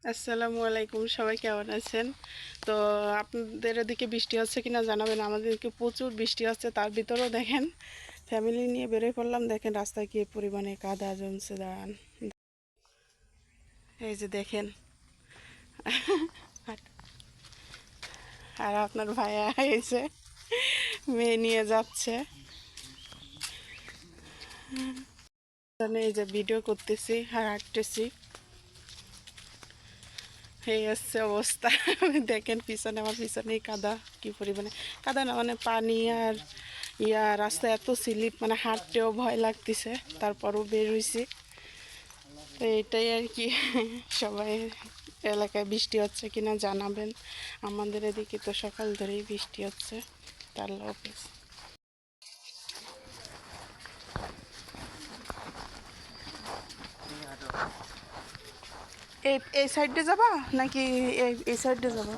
আসসালামু আলাইকুম, সবাই কেমন আছেন? তো আপনাদের এদিকে বৃষ্টি হচ্ছে কিনা জানাবেন। আমাদেরকে প্রচুর বৃষ্টি হচ্ছে, তার ভিতরেও দেখেন ফ্যামিলি নিয়ে বেরোয় পড়লাম। দেখেন রাস্তায় কি পরিমাণে কাদা জমছে। দাঁড়ান, এই যে দেখেন। আর আপনার ভাইয়া এসে মেয়ে নিয়ে যাচ্ছে। এই যে ভিডিও করতেছি আর হাঁটতেছি, এই হচ্ছে অবস্থা। দেখেন পিছনে, আমার পিছনেই কাদা, কি পরিমাণে কাদা না মানে পানি। আর রাস্তা এত স্লিপ, মানে হাঁটতেও ভয় লাগতেছে, তারপরও বের হয়েছি। তো এটাই আর কি। সবাই এলাকায় বৃষ্টি হচ্ছে কিনা জানাবেন। আমাদের এদিকে তো সকাল ধরেই বৃষ্টি হচ্ছে। আল্লাহ হাফেজ। এই এই সাইডে যাবা নাকি এই সাইডে যাবা?